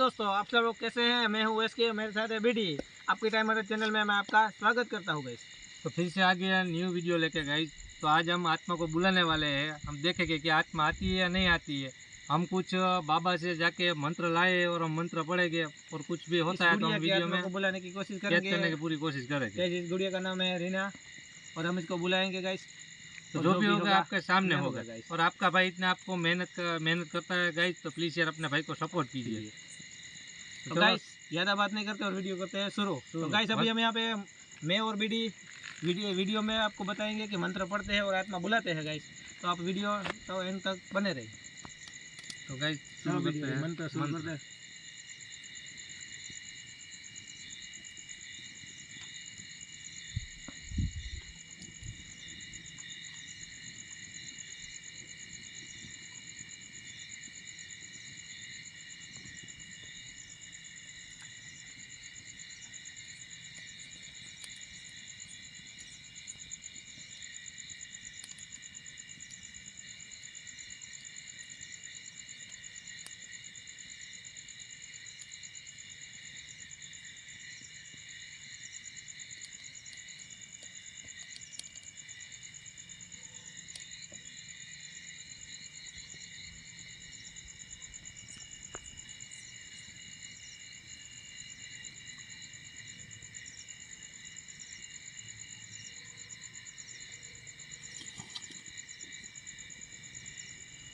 दोस्तों, आप सब लोग कैसे हैं। मैं हूँ एसके, मेरे साथ है बीडी। आपके टाइम मदद चैनल में मैं आपका स्वागत करता हूँ गाइस। तो फिर से आगे न्यू वीडियो लेके गाइस। तो आज हम आत्मा को बुलाने वाले हैं। हम देखेंगे कि आत्मा आती है या नहीं आती है। हम कुछ बाबा से जाके मंत्र लाए और हम मंत्र पढ़ेंगे और कुछ भी होता है तो हम वीडियो में बुलाने की कोशिश कैद करेंगे। करने की पूरी कोशिश करेंगे। इस गुड़िया का नाम है रीना और हम इसको बुलाएंगे गाइस। तो जो भी होगा आपके सामने होगा गाइस। और आपका भाई इतना आपको मेहनत करता है गाइस, तो प्लीज यार अपने भाई को सपोर्ट कीजिए। तो गाइस ज़्यादा बात नहीं करते और वीडियो करते हैं शुरू। तो गाइस अभी हम यहाँ पे मैं और बीडी वीडियो में आपको बताएंगे कि मंत्र पढ़ते हैं और आत्मा बुलाते हैं गाइस। तो आप वीडियो तो एंड तक बने रहिए। तो गाइस शुरू करते हैं। मंत्र शुरू करते हैं।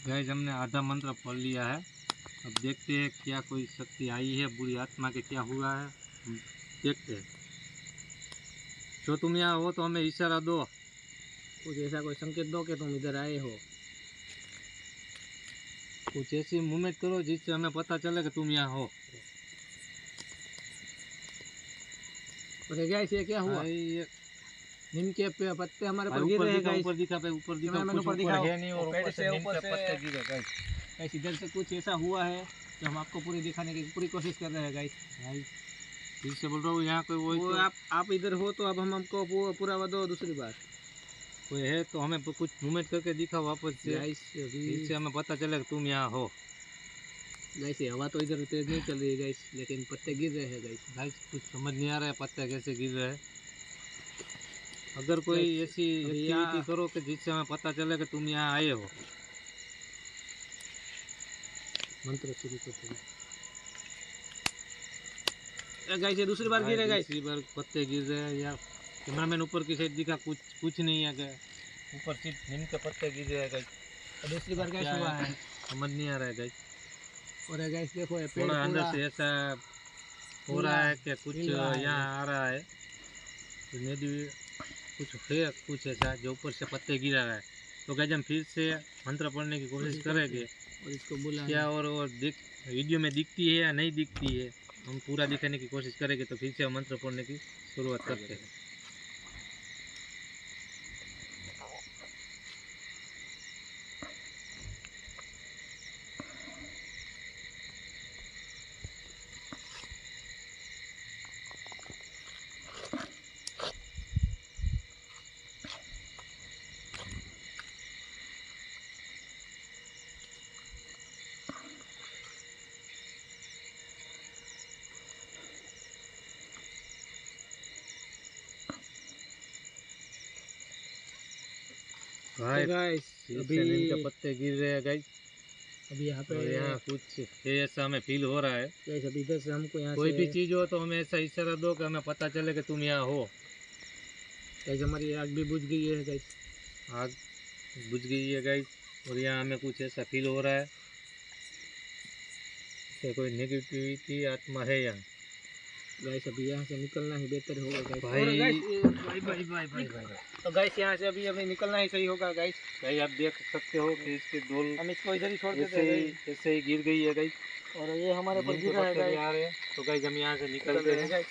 गाइस हमने आधा मंत्र पढ़ लिया है। अब देखते हैं क्या कोई शक्ति आई है, बुरी आत्मा के क्या हुआ है, हम देखते हैं। जो तुम यहाँ हो तो हमें इशारा दो, कुछ ऐसा कोई संकेत दो कि तुम इधर आए हो। कुछ ऐसी मूवमेंट करो जिससे हमें पता चले कि तुम यहाँ हो। गाइस ये क्या हुआ? ये नीम के पत्ते हमारे पर गिर रहे हैं गाइस। ऊपर दिखा पे ऊपर दिखा, ऊपर ऊपर दिखाओ। है नहीं और ऊपर से नीम के पत्ते गिरे गाइस। गाइस इधर से कुछ ऐसा हुआ है जो हम आपको पूरी दिखाने की पूरी कोशिश कर रहे हैं गाइस। फिर से बोल रहा हूँ, यहाँ कोई वो आप इधर हो तो अब हम हमको पूरा दो। दूसरी बात कोई है तो हमें कुछ मूवमेंट करके दिखाओ वापस से गाइस, जिससे हमें पता चले कि तुम यहाँ हो। गाइस हवा तो इधर तेज नहीं चल रही है गाइस, लेकिन पत्ते गिर रहे हैं गाइस। गाइस कुछ समझ नहीं आ रहा है पत्ते कैसे गिर रहे हैं। अगर कोई ऐसी एक्टिविटी करो कि जिससे हमें पता चले कि तुम यहाँ आए हो। मंत्र शुरू करते हैं गाइस। ये दूसरी बार गिर रहे गाइस। दूसरी बार पत्ते गिर रहे हैं यार। कैमरामैन ऊपर की साइड दिखा, कुछ नहीं है। ऊपर सिर्फ नीम के पत्ते गिर रहे हैं गाइस। दूसरी बार गाइस हुआ है, समझ नहीं आ रहा है गाइस। और गाइस देखो ये पेड़ थोड़ा अंदर से ऐसा हो रहा है कि कुछ यहाँ आ रहा है। तो मे भी कुछ है, कुछ ऐसा जो ऊपर से पत्ते गिरा रहा है। तो गाइस हम फिर से मंत्र पढ़ने की कोशिश करेंगे और इसको बुला क्या और वीडियो में दिखती है या नहीं दिखती है, हम पूरा दिखाने की कोशिश करेंगे। तो फिर से हम मंत्र पढ़ने की शुरुआत करते हैं। गाइस अभी नीम के पत्ते गिर रहे हैं गाइस। अभी यहाँ पे यहाँ कुछ है ऐसा हमें फील हो रहा है गाइस। अभी इधर से हमको यहाँ कोई भी चीज हो तो हमें ऐसा इशारा दो कि हमें पता चले कि तुम यहाँ हो। गाइस हमारी आग भी बुझ गई है गाइस। आग बुझ गई है गाइस और यहाँ हमें कुछ ऐसा फील हो रहा है कि कोई नेगेटिविटी आत्मा है यहाँ। गाइस अभी यहाँ से निकलना ही बेहतर होगा गाइस। भाई तो गाइस यहाँ से अभी निकलना ही सही होगा गाइस। भाई आप देख सकते हो कि इसके डोल हम इसको इधर ही छोड़ देते हैं। ऐसे ही गिर गई है गाइस। और ये हमारे पर गिर रहा है गाइस। तो गाइस हम यहाँ से निकलते हैं।